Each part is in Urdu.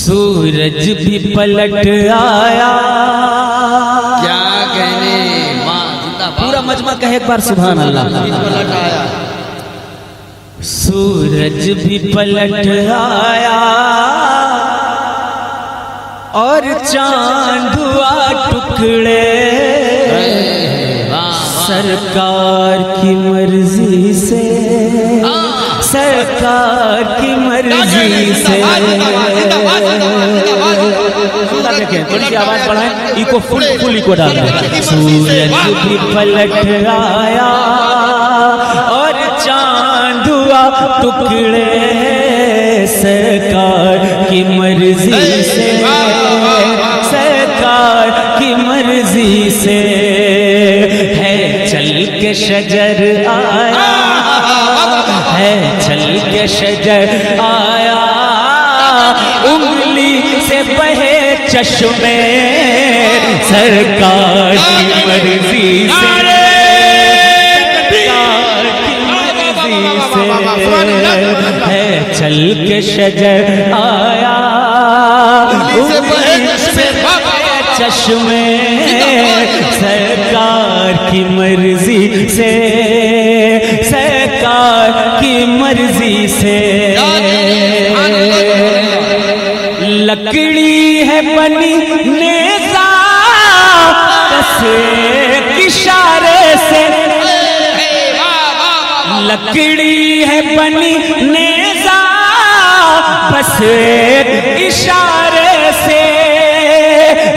سورج بھی پلٹ آیا. کیا کہنے پورا مجمع کہے ایک بار سبحان اللہ. پلٹ آیا. سورج بھی پلٹ آیا اور چاند ہوا ٹکڑے. سرکار کی مرضی سے, سرکار کی مرضی سے. تھوڑی سی آواز بڑھائیں, ایکو فل ایکو ڈال دیں. سورج بھی پلٹ آیا اور چاند ہوا ٹکڑے. سرکار کی مرضی سے, سرکار کی مرضی سے. ہے چل کے شجر آیا, ہے چل کے شجر آیا. انگلی سے بہے چشمے. سرکار کی مرضی سے, سرکار کی مرضی سے. ہے چل کے شجر آیا, انگلی سے بہے چشمے. سرکار کی مرضی سے, سرکار کی مرضی سے. لکڑی ہے بنی نیزہ بس ایک اشارے سے. لکڑی ہے بنی نیزہ بس ایک اشارے سے.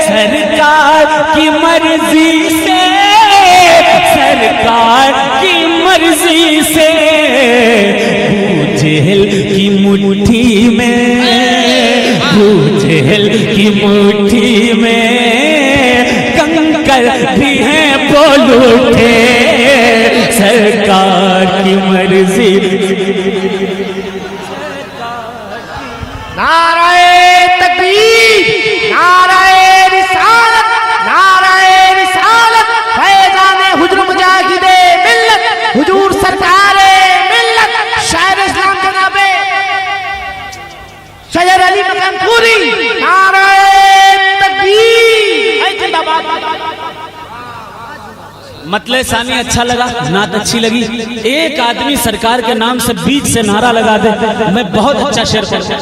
سرکار کی مرضی سے, سرکار کی مرضی سے. ابو جہل کی مٹھی میں, ابو جہل کی مٹھی میں کنکر بھی ہیں بول اٹھے. سرکار کی مرضی. نعرہ تکبیر, نعرہ رسالت, نعرہ رسالت. فیضان حجر مجاہد ملت, حضور سرکار ملت, شاعر اسلام جناب شجر علی مقام پوری. نعرہ تکبیر. زندہ باد. مطلع ثانی اچھا لگا, نعت اچھی لگی. ایک آدمی سرکار کے نام سے بیچ سے نعرہ لگا دے, میں بہت اچھا شعر پڑھتا.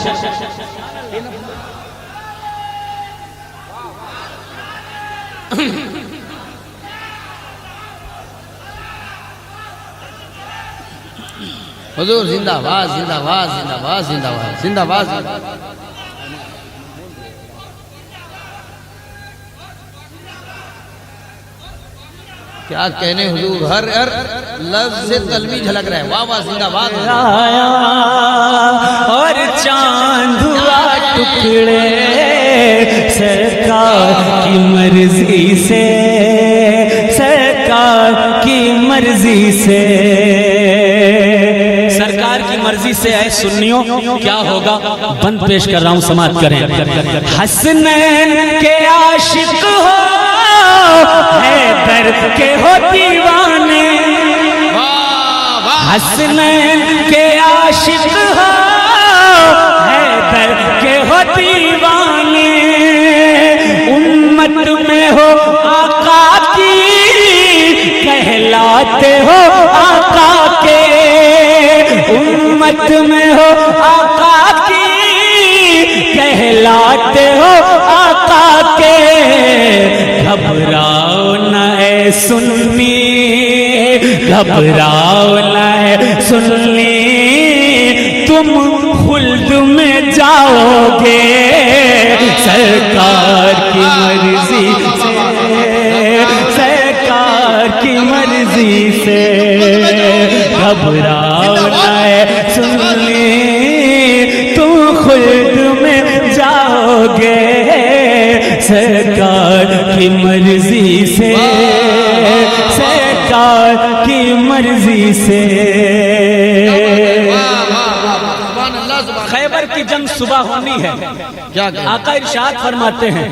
حضور زندہ باد, زندہ باد, زندہ باد, زندہ باد, زندہ باد. کیا کہنے حضور, ہر لفظ سے قلبی جھلک رہا ہے. واہ واہ, زندہ باد. آیا اور چاند ہوا ٹکڑے. سرکار کی مرضی سے, سرکار کی مرضی سے. سرکار کی مرضی سے اے سنیوں کیا ہوگا, بند پیش کر رہا ہوں, سماعت کریں. حسنین کے عاشق ہو, حیدر کے ہو دیوانے. حسنین کے عاشق ہو, حیدر کے ہو دیوانے. امت میں ہو آقا کی, کہلاتے ہو آقا کے. امت میں ہو آقا کی, کہلاتے ہو آقا کے. گھبراؤ نہ اے سنی, گھبراؤ نہ اے سنی, تم خلد میں جاؤ گے. سرکار کی مرضی سے, سرکار کی مرضی سے. گھبراؤ نہ اے سنی, تم خلد میں جاؤ گے. سرکار کی مرضی سے, سرکار کی مرضی سے. خیبر کی جنگ صبح ہونی ہے. آقا ارشاد فرماتے ہیں,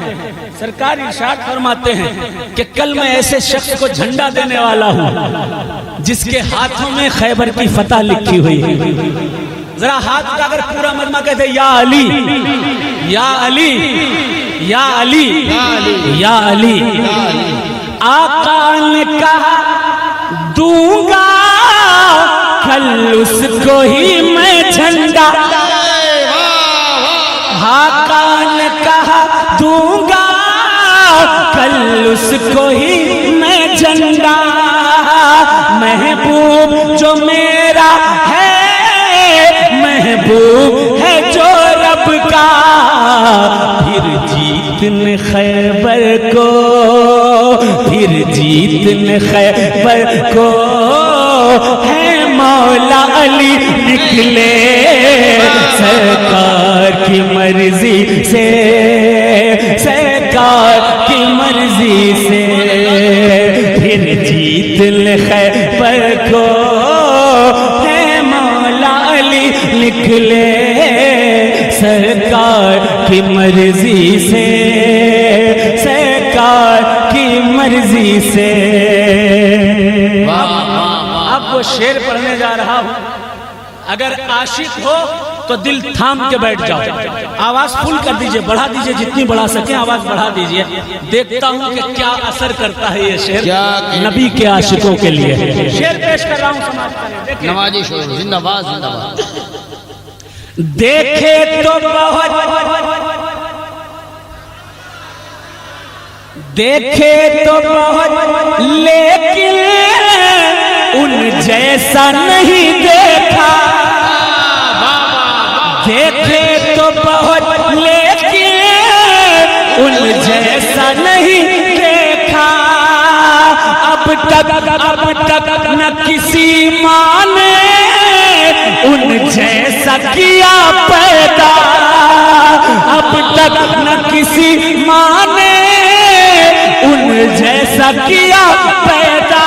سرکار ارشاد فرماتے ہیں کہ کل میں ایسے شخص کو جھنڈا دینے والا ہوں جس کے ہاتھوں میں خیبر کی فتح لکھی ہوئی ہے. ذرا ہاتھ کا اگر پورا مجمع کہتے یا علی, یا علی یا علی یا علی آقا نے کہا دوں گا کل اس کو ہی میں جھنڈا آقا نے کہا دوں گا کل اس کو ہی میں جھنڈا محبوب جو میرا ہے محبوب ہے جو رب کا پھر جیتن خیبر کو پھر جیتن خیبر کو ہے مولا علی نکلے سرکار کی مرضی سے سرکار کی مرضی سے پھر جیتن خیبر کو ہے مولا علی نکلے سرکار کی مرضی سے سرکار کی مرضی سے آپ کو شعر پڑھنے جا رہا ہوں اگر عاشق ہو تو دل تھام کے بیٹھ جاؤ آواز فل کر دیجئے بڑھا دیجئے جتنی بڑھا سکیں آواز بڑھا دیجئے دیکھتا ہوں کہ کیا اثر کرتا ہے یہ شعر نبی کے عاشقوں کے لیے شعر پیش کر رہا ہوں سماعت کریں نوازی شعر زندہ باد زندہ باد دیکھے تو بہت دیکھے تو بہت لیکن ان جیسا نہیں دیکھا دیکھے تو بہت لیکن ان جیسا نہیں دیکھا اب تک نہ کسی ماں نے ان جیسا کیا پیدا اب تک نہ کسی ماں نے ان جیسا کیا پیدا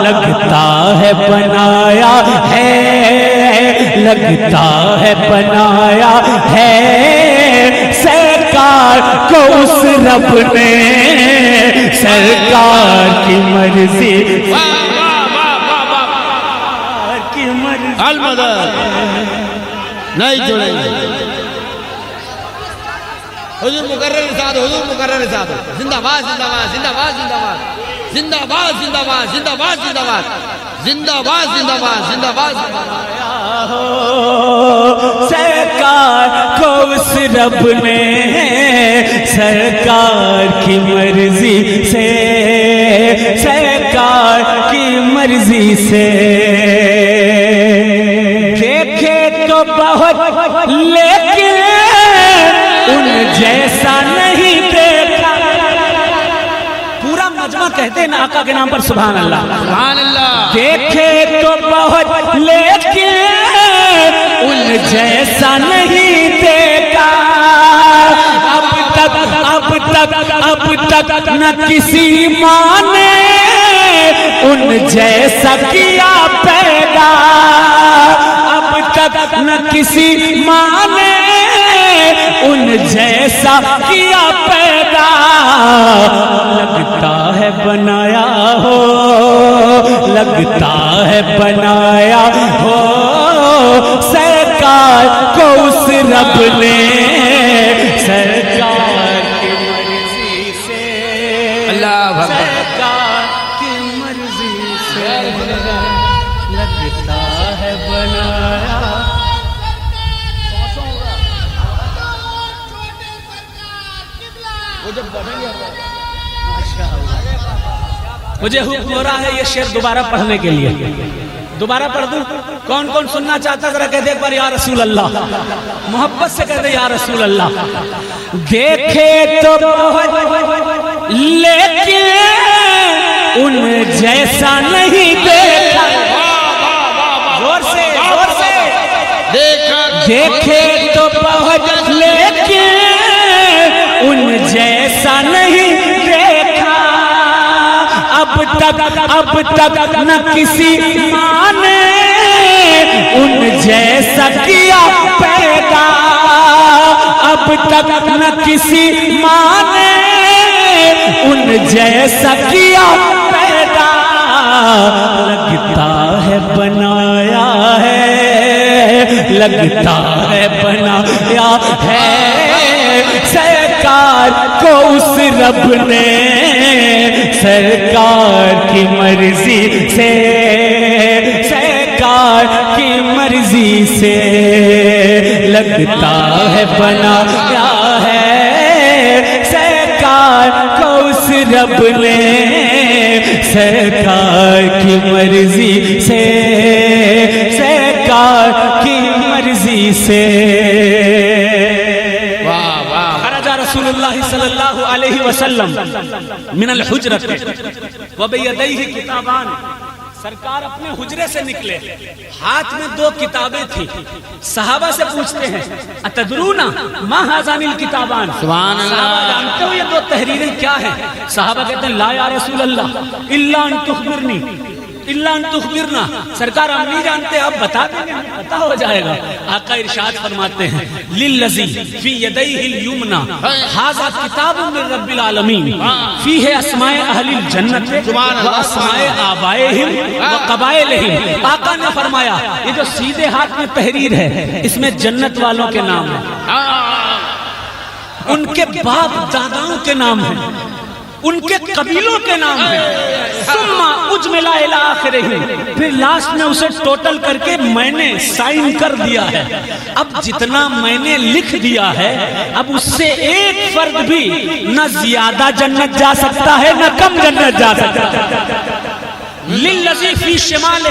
لگتا ہے بنایا ہے لگتا ہے بنایا ہے سرکار کو اس رب نے سرکار کی مرضی المدد نہیں جڑے حضور مقرر ساتھ حضور مقرر ساتھ زندہ باد زندہ باد زندہ باد زندہ باد زندہ باد زندہ باد زندہ باد زندہ باد زندہ باد زندہ باد زندہ باد سرکار کو اس رب نے سرکار کی مرضی سے سرکار کی مرضی سے دیکھے تو بہت لیکن ان جیسا نہیں دیکھا پورا مجمع کہتے ہیں آقا کے نام پر سبحان اللہ سبحان اللہ دیکھے تو بہت لیکن ان جیسا نہیں دیکھا اب تک نہ کسی ماں نے ان جیسا کیا پیدا اب تک نہ کسی ماں نے ان جیسا کیا پیدا لگتا ہے بنایا ہو لگتا ہے بنایا ہو سرکار کو اس رب نے سرکار کی مرضی سے اللہ سرکار کی مرضی سے لگتا ہے بنایا مجھے حکم ہو رہا ہے یہ شعر دوبارہ پڑھنے کے لیے دوبارہ پڑھ دوں کون کون سننا چاہتا ذرا کہہ دے ایک بار یا رسول اللہ محبت سے کہہ دے یا رسول اللہ دیکھے تو بہت لیکن ان جیسا نہیں دیکھا زور سے دیکھے تو بہت لیکن ان جیسا نہیں دیکھا اب تک نہ کسی ماں نے ان جیسا کیا پیدا اب تک نہ کسی ماں نے ان جیسا کیا پیدا لگتا ہے بنایا ہے لگتا ہے بنایا ہے سرکار کو اس رب نے سرکار کی مرضی سے سرکار کی مرضی سے لگتا ہے بنایا ہے سرکار کو اس رب نے سرکار کی مرضی سے سرکار کی مرضی سے خرج رسول اللہ صلی اللہ علیہ وسلم من الحجرت وبیدیہ کتابان سرکار اپنے حجرے سے نکلے ہاتھ میں 2 کتابیں تھیں صحابہ سے پوچھتے ہیں اتدرون ما هذان الکتابان سبحان اللہ صحابہ جانتے ہو یہ 2 تحریریں کیا ہیں صحابہ کہتے ہیں لا یا رسول اللہ الا ان تخبرنی الا ان تخبرنا سرکار ہم نہیں جانتے آپ بتا دیں ہمیں پتہ ہو جائے گا آقا ارشاد فرماتے ہیں للذی فی یدیہ الیمنا ھذا کتاب من رب العالمین فیہ اسماء اہل الجنت و اسماء آبائہم و قبائلہم آقا نے فرمایا یہ جو سیدھے ہاتھ میں تحریر ہے اس میں جنت والوں کے نام ہیں ان کے باپ داداؤں کے نام ہیں ان کے قبیلوں کے نام ہیں ثم اجملا الی آخرہ پھر لاسٹ میں اسے ٹوٹل کر کے میں نے سائن کر دیا ہے اب جتنا میں نے لکھ دیا ہے اب اس سے ایک فرد بھی نہ زیادہ جنت جا سکتا ہے نہ کم جنت جا سکتا ہے للذی فی شمالہ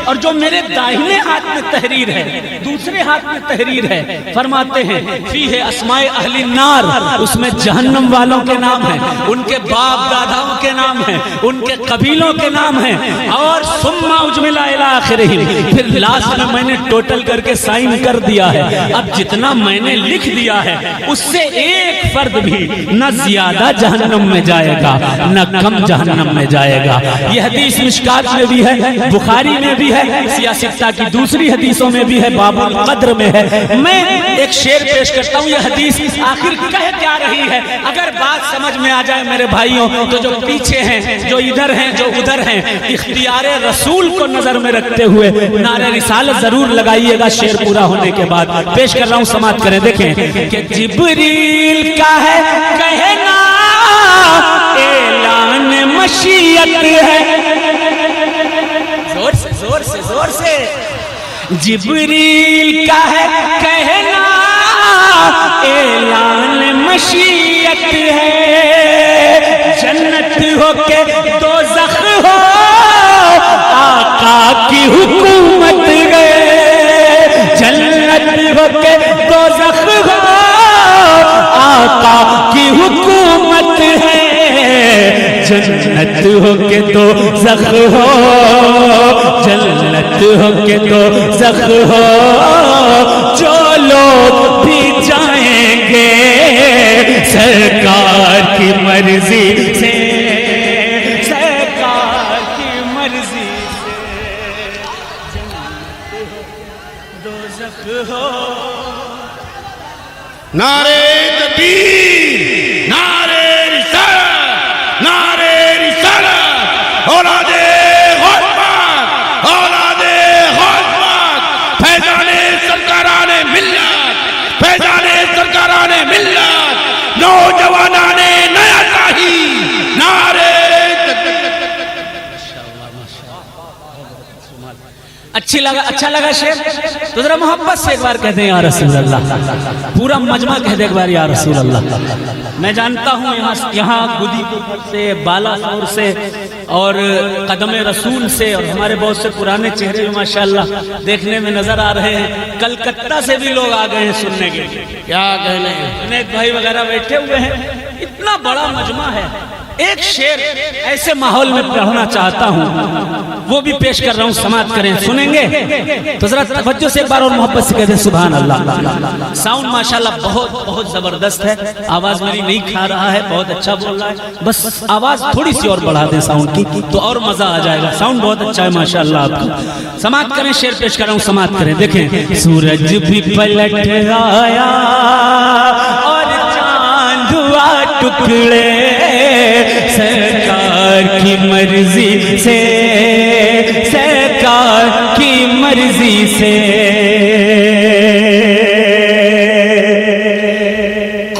اور جو میرے داہنے ہاتھ میں تحریر ہے دوسرے ہاتھ میں تحریر ہے فرماتے ہیں فیہ اسماء اہل النار اس میں جہنم والوں کے نام ہیں ان کے باپ داداؤں کے نام ہیں ان کے قبیلوں کے نام ہیں اور ثم اجملا الی آخرہ پھر لاسٹ میں نے ٹوٹل کر کے سائن کر دیا ہے اب جتنا میں نے لکھ دیا ہے اس سے ایک فرد بھی نہ زیادہ جہنم میں جائے گا نہ کم جہنم میں جائے گا یہ حدیث مشکات میں بھی ہے بخاری میں بھی ہے سیاستہ کی دوسری حدیثوں میں بھی ہے باب القدر میں ہے میں ایک شعر پیش کرتا ہوں یہ حدیث آخر کہہ کیا رہی ہے اگر بات سمجھ میں آ جائے میرے بھائیوں تو جو پیچھے ہیں جو ادھر ہیں جو ادھر ہیں اختیار رسول کو نظر میں رکھتے ہوئے نعرہ رسالت ضرور لگائیے گا شعر پورا ہونے کے بعد پیش کر رہا ہوں سماعت کریں دیکھیں کہ جبریل کا ہے کہنا اعلان مشیت ہے زور سے جبریل کا ہے کہنا اعلان مشیت ہے جنت ہو کے دوزخ ہو آقا کی حکومت ہے جنت ہو کے دوزخ ہو آقا کی حکومت ہے جنت ہو کے تو زخ ہو جنت ہو کے تو زخ ہو جو لوگ بھی جائیں گے سرکار کی مرضی سے سرکار کی مرضی سے جنت ہو دو زخ ہو نعرہ تکبیر نعرہ اولاد غوث اولاد غوث فیضان سرکاران ملت فیضان سرکاران ملت نوجوانان نیا شاہی نعرہ اچھا لگا شعر تو ذرا محبت سے ایک بار کہہ دیں یا رسول اللہ پورا مجمع کہہ دیں ایک بار یا رسول اللہ میں جانتا ہوں یہاں گدی پور سے بالا سور سے اور قدم رسول سے اور ہمارے بہت سے پرانے چہرے بھی ماشاءاللہ دیکھنے میں نظر آ رہے ہیں کلکتہ سے بھی لوگ آ گئے ہیں سننے کے کیا کہنے جنید بھائی وغیرہ بیٹھے ہوئے ہیں اتنا بڑا مجمع ہے ایک شعر ایسے ماحول میں پڑھنا چاہتا ہوں وہ بھی پیش کر رہا ہوں سماعت کریں سنیں گے تو ذرا توجہ سے ایک بار اور محبت سے کہہ دیں سبحان اللہ ساؤنڈ ماشاءاللہ بہت زبردست ہے آواز میری نہیں کھا رہا ہے بہت اچھا بول رہا ہے بس آواز تھوڑی سی اور بڑھا دیں ساؤنڈ کی تو اور مزہ آ جائے گا ساؤنڈ بہت اچھا ہے ماشاءاللہ آپ کا سماعت کریں شعر پیش کر رہا ہوں سماعت کریں دیکھیں سورج بھی پلٹ آیا اور چاند ہوا ٹکڑے سرکار کی مرضی سے سرکار کی مرضی سے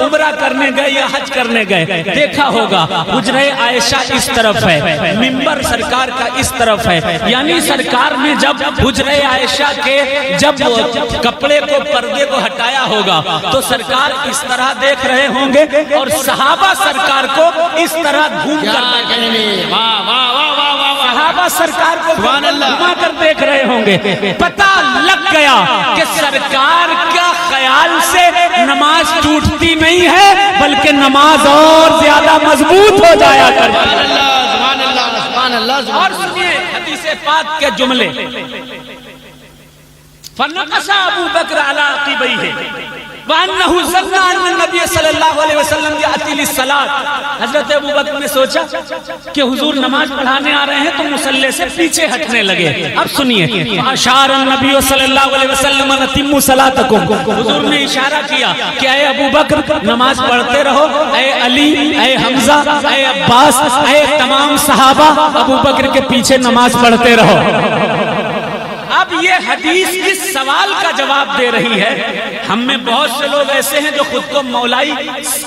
عمرہ کرنے گئے یا حج کرنے گئے دیکھا ہوگا حجرہ عائشہ اس طرف ہے، منبر سرکار کا اس طرف ہے، یعنی سرکار نے جب حجرہ عائشہ کے جب کپڑے کو پردے کو ہٹایا ہوگا تو سرکار اس طرح دیکھ رہے ہوں گے اور صحابہ سرکار کو اس طرح گھوم کر صحابہ سرکار کو گھما کر دیکھ رہے ہوں گے۔ پتہ لگ گیا کہ سرکار کا خیال سے نماز ٹوٹتی نہیں ہے بلکہ نماز اور زیادہ مضبوط ہو جایا کرتی ہے۔ اور سنیے حدیث پاک کے جملے، فَنَقَشَ أَبُو بَكْرَ عَلَىٰ عَقِبَيْهِ وَأَنَّهُ ظَنَّ أَنَّ النَّبِيَّ صلی اللہ علیہ وسلم يَأْتِي لِلصَّلَاةِ۔ حضرت ابو بکر نے سوچا کہ حضور نماز پڑھانے آ رہے ہیں تو مصلی سے پیچھے ہٹنے لگے۔ اب سنیے، فَأَشَارَ النَّبِيُّ صلی اللہ علیہ وسلم أَنْ أَتِمُّوا صَلَاتَكُمْ۔ حضور نے اشارہ کیا کہ اے ابو بکر نماز پڑھتے رہو، اے علی، اے حمزہ، اے عباس، اے تمام صحابہ ابو بکر کے پیچھے نماز پڑھتے رہو۔ اب یہ حدیث کس سوال کا جواب دے رہی ہے؟ ہم میں بہت سے لوگ ایسے ہیں جو خود کو مولائی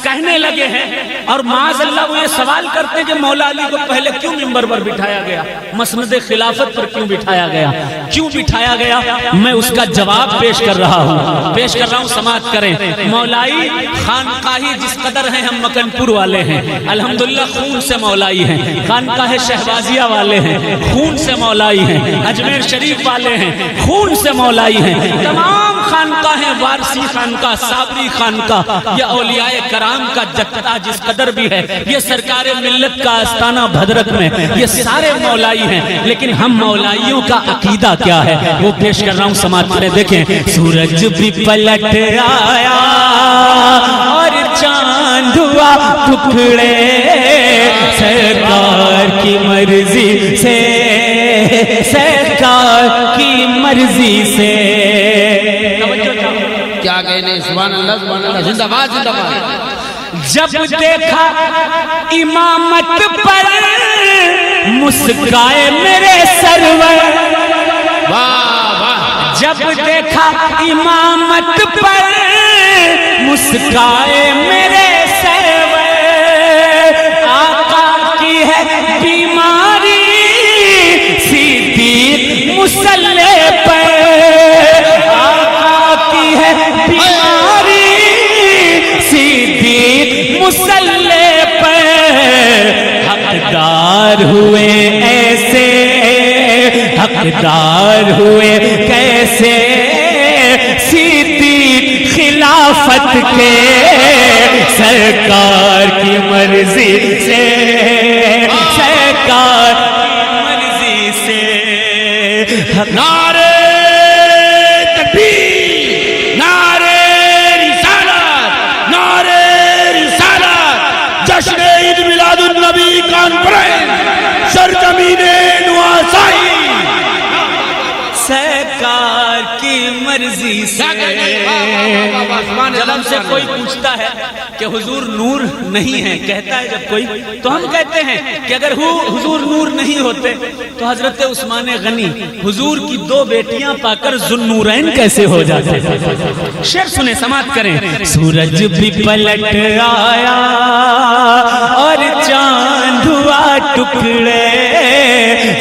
کہنے لگے ہیں اور معاذ اللہ وہ یہ سوال کرتے ہیں کہ مولا علی کو پہلے کیوں منبر پر بٹھایا گیا، مسند خلافت پر کیوں بٹھایا گیا، کیوں بٹھایا گیا؟ میں اس کا جواب پیش کر رہا ہوں، سماعت کریں۔ مولائی خانقاہی جس قدر ہیں، ہم مکن پور والے ہیں، الحمدللہ خون سے مولائی ہیں، خانقاہ شہبازیہ والے ہیں، خون سے مولائی ہیں، اجمیر شریف والے ہیں، خون سے مولائی ہیں، تمام خانقاہیں، وارسی خانقاہ، صابری خانقاہ، یہ اولیاء کرام کا جتھا جس قدر بھی ہے، یہ سرکار ملت کا آستانہ بھدرک میں یہ سارے مولائی ہیں، لیکن ہم مولائیوں کا عقیدہ کیا ہے وہ پیش کر رہا ہوں، سماعت کریں۔ دیکھیں، سورج بھی پلٹ آیا اور چاند ہوا ٹکڑے، سرکار کی مرضی سے، سرکار کی مرضی سے۔ کیا کہنے، سبحان اللہ سبحان اللہ، زندہ باد زندہ باد۔ جب دیکھا امامت پر مسکائے میرے سرور، واہ واہ، جب دیکھا امامت پر مسکائے میرے سرور، آقا کی ہے بیماری صدیق مصلی پر، آقا کی ہے بیماری صدیق مصلی پر، حقدار ہوئے ایسے، حقدار ہوئے کیسے صدیق خلافت کے، سرکار کی مرضی سے، سرکار کی مرضی سے۔ نعرہ تکبیر، نعرہ رسالت، نعرہ رسالت، جشن عید میلاد النبی کانفرنس سرزمین نواسائی، سرکار کی مرضی سے۔ جب ہم سے کوئی پوچھتا ہے کہ حضور نور نہیں ہے، کہتا ہے جب کوئی، تو ہم کہتے ہیں کہ اگر حضور نور نہیں ہوتے تو حضرت عثمان غنی حضور کی 2 بیٹیاں پا کر ذوالنورین کیسے ہو جاتے؟ شعر سنیں، سماعت کریں۔ سورج بھی پلٹ آیا اور چاند ہوا ٹکڑے،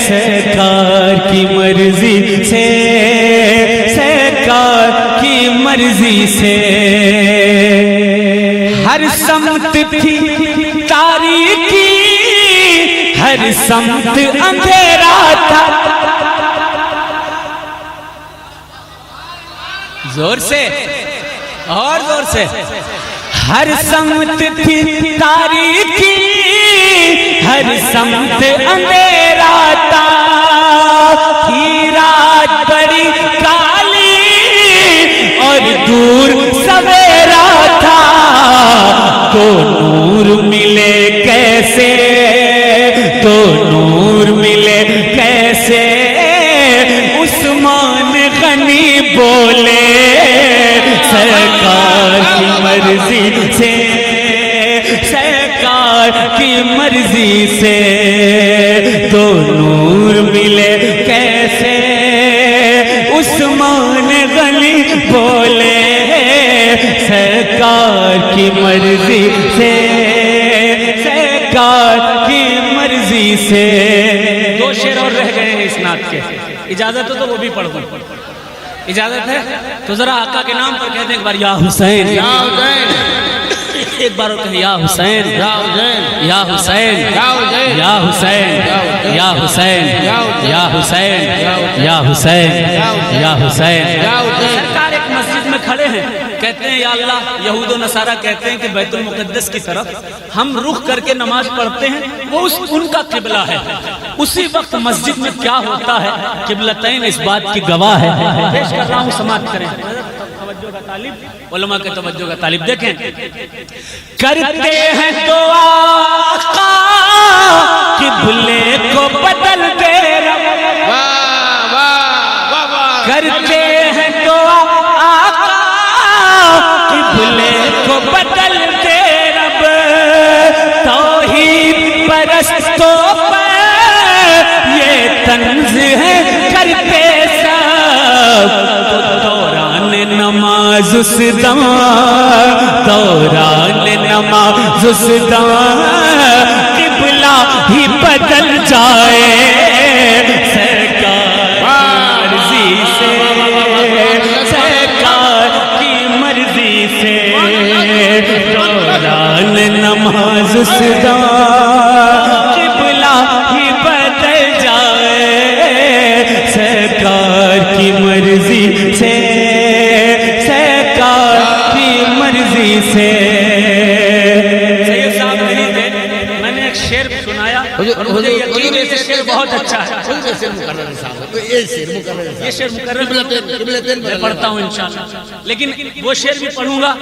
سرکار کی مرضی سے، سرکار کی مرضی سے۔ ہر سمت تھی تاریکی، ہر سمت اندھیرا تھا، زور سے اور زور سے، ہر سمت تھی تاریکی، ہر سمت اندھیرا تھا، تھی رات بڑی کالی اور دور سویرا تھا، تو نور ملے کیسے، تو نور ملے کیسے، عثمان غنی بولے، سرکار کی مرضی سے، سرکار کی مرضی سے، تو نور ملے کیسے، عثمان غنی بولے، اجازت ہو تو وہ بھی پڑھ دوں. اجازت ہے تو ذرا آقا کے نام پر کہتے ہیں ایک بار یا حسین, یا حسین, ایک بار اور کہیں یا حسین, یا حسین, یا حسین, یا حسین, یا حسین, یا حسین, یا حسین, یا حسین, یا حسین. یا حسین. سرکار ایک مسجد میں کھڑے ہیں, کہتے ہیں یا اللہ, یہود و نصارہ کہتے ہیں کہ بیت المقدس کی طرف ہم رخ کر کے نماز پڑھتے ہیں, وہ ان کا قبلہ ہے. اسی وقت مسجد میں کیا ہوتا ہے, قبلتین اس بات کی گواہ ہے. پیش کر رہا ہوں, سماعت کریں. توجہ کا طالب, علماء کے توجہ کا طالب, دیکھیں کرتے ہیں دعا آقا قبلے کو بدل دے رب, واہ واہ واہ واہ. کرتے ہیں دعا آقا قبلے کو بدل دے رب, توحید پرستوں پر یہ طنز ہے کرتے سب. دوران نماز اس دم, دوران نماز اس دم قبلہ ہی بدل جائے سرکار مرضی سے, سرکار کی مرضی سے. دوران نماز اس دم قبلہ ہی بدل جائے سرکار کی مرضی سے, سرکار کی مرضی سے. سید صاحب نہیں تھے, میں نے ایک شعر سنایا اور مجھے یقین ہے کہ شعر بہت اچھا ہے. یہ شعر مقرر میں پڑھتا ہوں انشاءاللہ, لیکن وہ شعر بھی پڑھوں گا.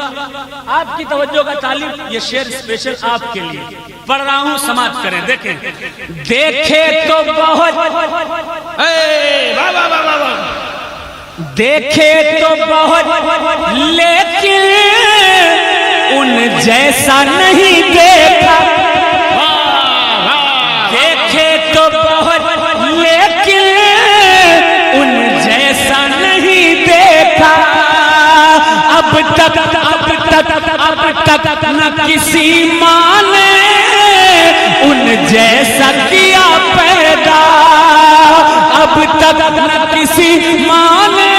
آپ کی توجہ کا طالب, یہ شعر اسپیشل آپ کے لیے پڑھ رہا ہوں, سماعت کریں. دیکھیں دیکھے تو بہت, دیکھے تو بہت لیکن ان جیسا نہیں دیکھا. دیکھے تو بہت لیکن ان جیسا نہیں دیکھا. اب تک نہ کسی ماں نے ان جیسا کیا پیدا. اب تک نہ کسی ماں نے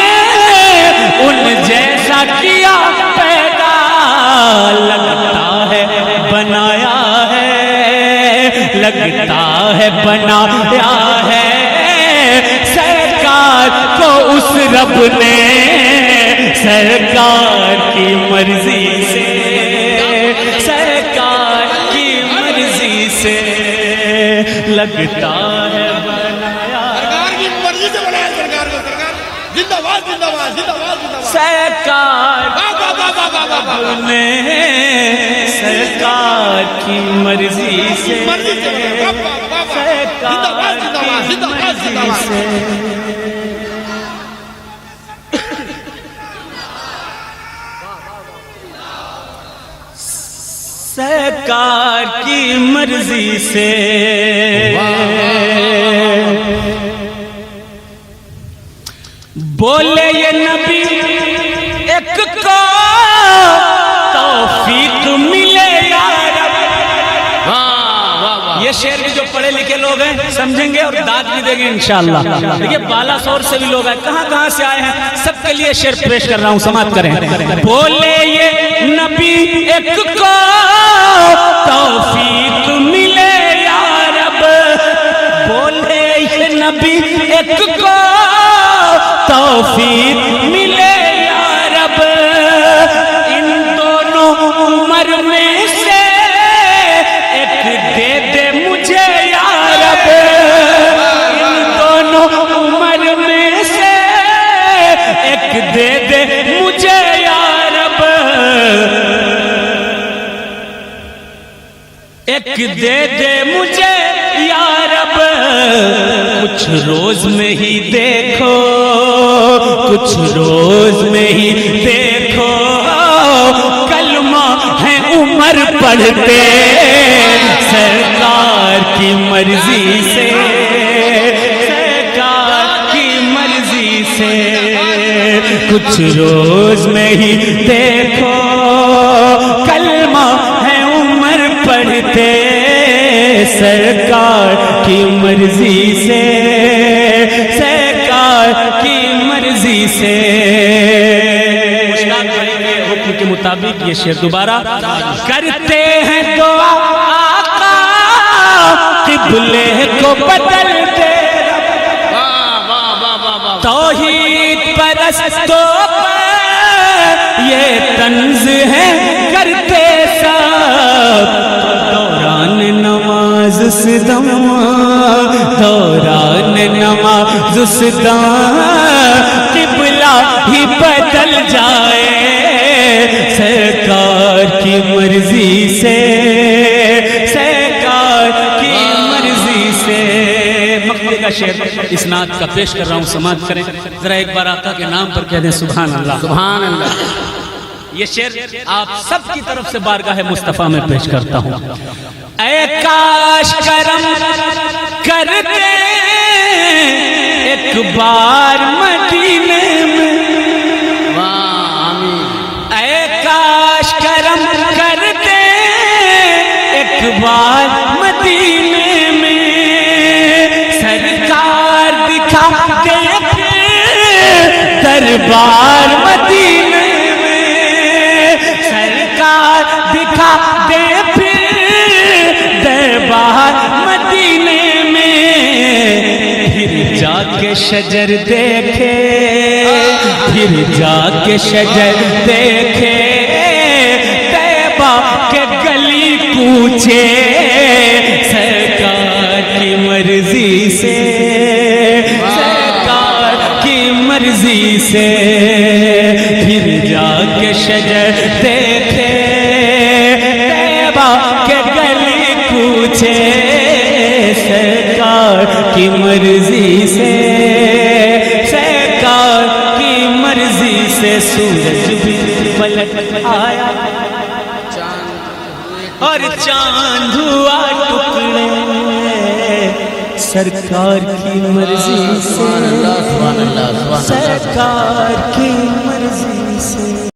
ان جیسا کیا پیدا. لگتا ہے بنایا ہے, لگتا ہے بنایا ہے سرکار کو اس رب نے, سرکار کی مرضی سے, سرکار کی مرضی سے. لگتا ہے بنایا, سرکار کی مرضی سے بنایا سرکار کو. سرکار زندہ باد, زندہ باد, زندہ باد, زندہ باد. سرکار نے, سرکار کی مرضی سے, سرکار کی مرضی سے. سرکار کی مرضی سے. بولے یہ نبی ایک کو توفیق ملے یا رب. یہ شعر بھی جو پڑھے لکھے لوگ ہیں سمجھیں گے اور داد بھی دیں گے انشاءاللہ. دیکھیے بالا سور سے بھی لوگ آئے, کہاں کہاں سے آئے ہیں, سب کے لیے شعر پیش کر رہا ہوں, سماعت کریں. بولے یہ نبی ایک کو توفیق ملے یا رب. بولے یہ نبی ایک کو توفیق ملے یا رب. ان دونوں عمر میں سے ایک دے دے مجھے یا رب. ان دونوں عمر میں سے ایک دے دے مجھے یا رب. ایک دے دے مجھے یا رب. کچھ روز میں ہی دیکھو, کچھ روز میں ہی دیکھو, کلمہ ہے عمر پڑھتے سرکار کی مرضی سے, سرکار کی مرضی سے. کچھ روز میں ہی دیکھو, کلمہ ہے عمر پڑھتے سرکار کی مرضی سے, سرکار کے مطابق یہ شعر دوبارہ کرتے ہیں دعا آقا قبلے کو بدلتے توحید پرستوں پر یہ طنز ہے کرتے سب دوران نماز سدم دوران نماز سدم قبلہ ہی بدل جائے سرکار کی مرضی سے سرکار کی مرضی سے مقطع کا شعر اسناد کا پیش کر رہا ہوں سماعت کریں ذرا ایک بار آقا کے نام پر کہہ دیں سبحان اللہ سبحان اللہ یہ شعر آپ سب کی طرف سے بارگاہ مصطفیٰ میں پیش کرتا ہوں اے کاش کرم کر دے ایک بار مدینے میں اے کاش کرم کر دے ایک بار مدینے میں سرکار دکھا دے دربار مدینے میں سرکار دکھا دے دربار مدینے میں پھر جا کے شجر دیکھے پھر جا کے شجر دیکھے طیبہ کے گلی کوچے سرکار کی مرضی سے سرکار کی مرضی سے پھر جا کے شجر دیکھے طیبہ کے گلی کوچے سرکار کی مرضی سے سرکار کی مرضی سے سورج بھی پلٹ آیا اور چاند ہوا ٹکڑے سرکار کی مرضی سے سرکار کی مرضی